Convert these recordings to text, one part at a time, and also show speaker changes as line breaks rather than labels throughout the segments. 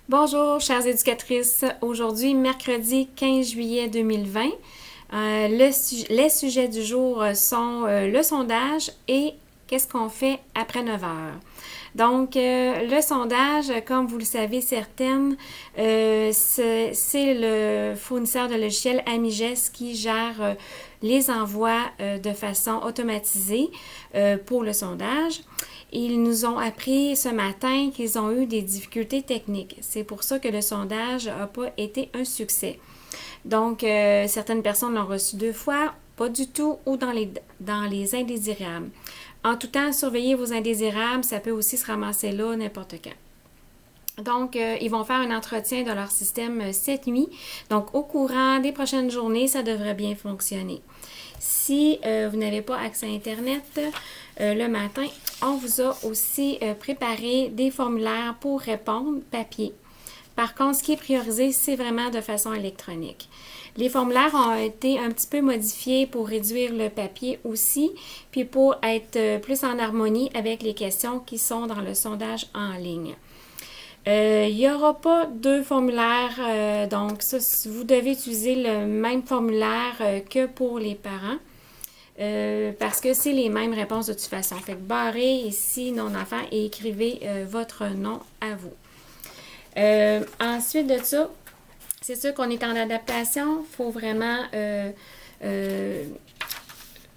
Bonjour, chères éducatrices. Aujourd'hui, mercredi 15 juillet 2020, les sujets du jour sont le sondage et qu'est-ce qu'on fait après 9 heures. Donc, le sondage, comme vous le savez certaines, c'est le fournisseur de logiciels Amiges qui gère les envois de façon automatisée pour le sondage. Ils nous ont appris ce matin qu'ils ont eu des difficultés techniques. C'est pour ça que le sondage n'a pas été un succès. Donc, certaines personnes l'ont reçu 2 fois, pas du tout, ou dans les indésirables. En tout temps, surveillez vos indésirables, ça peut aussi se ramasser là n'importe quand. Donc, ils vont faire un entretien de leur système cette nuit. Donc, au courant des prochaines journées, ça devrait bien fonctionner. Si vous n'avez pas accès à Internet le matin, on vous a aussi préparé des formulaires pour répondre papier. Par contre, ce qui est priorisé, c'est vraiment de façon électronique. Les formulaires ont été un petit peu modifiés pour réduire le papier aussi, puis pour être plus en harmonie avec les questions qui sont dans le sondage en ligne. Il n'y aura pas 2 formulaires, donc ça, vous devez utiliser le même formulaire que pour les parents. Parce que c'est les mêmes réponses de toute façon. Fait que barrez ici non-enfant et écrivez votre nom à vous. Ensuite de ça, c'est sûr qu'on est en adaptation. Il faut vraiment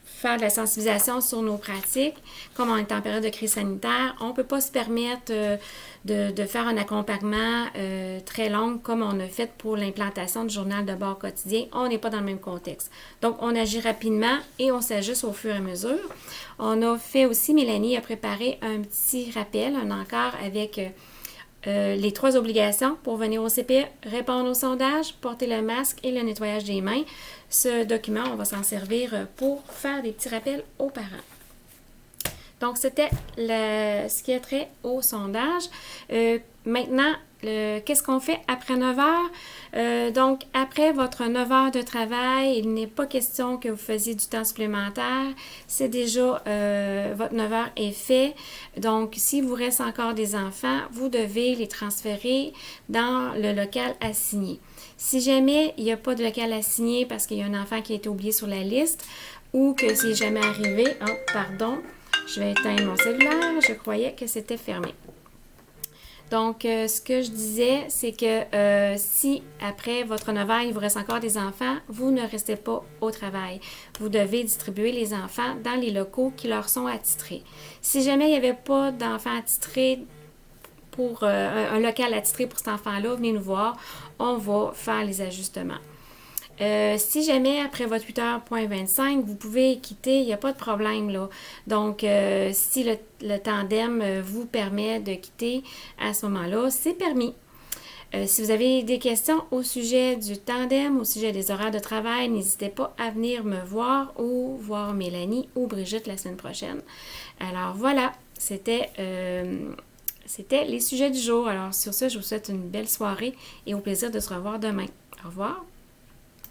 faire de la sensibilisation sur nos pratiques. Comme on est en période de crise sanitaire, on ne peut pas se permettre de faire un accompagnement très long comme on a fait pour l'implantation du journal de bord quotidien. On n'est pas dans le même contexte. Donc, on agit rapidement et on s'ajuste au fur et à mesure. On a fait aussi, Mélanie a préparé un petit rappel, un encart avec les 3 obligations pour venir au CPE, répondre au sondage, porter le masque et le nettoyage des mains. Ce document, on va s'en servir pour faire des petits rappels aux parents. Donc, c'était ce qui a trait au sondage. Maintenant, qu'est-ce qu'on fait après 9 heures? Donc, après votre 9 heures de travail, il n'est pas question que vous faisiez du temps supplémentaire. C'est déjà, votre 9 heures est fait. Donc, s'il vous reste encore des enfants, vous devez les transférer dans le local assigné. Si jamais il n'y a pas de local assigné parce qu'il y a un enfant qui a été oublié sur la liste ou que c'est jamais arrivé, oh, pardon, je vais éteindre mon cellulaire, je croyais que c'était fermé. Donc, ce que je disais, c'est que si après votre 9 heures, il vous reste encore des enfants, vous ne restez pas au travail. Vous devez distribuer les enfants dans les locaux qui leur sont attitrés. Si jamais il n'y avait pas d'enfants attitrés pour un local attitré pour cet enfant-là, venez nous voir, on va faire les ajustements. Si jamais, après votre 8h.25, vous pouvez quitter, il n'y a pas de problème là. Donc, si le tandem vous permet de quitter à ce moment-là, c'est permis. Si vous avez des questions au sujet du tandem, au sujet des horaires de travail, n'hésitez pas à venir me voir ou voir Mélanie ou Brigitte la semaine prochaine. Alors voilà, c'était les sujets du jour. Alors sur ce, je vous souhaite une belle soirée et au plaisir de se revoir demain. Au revoir.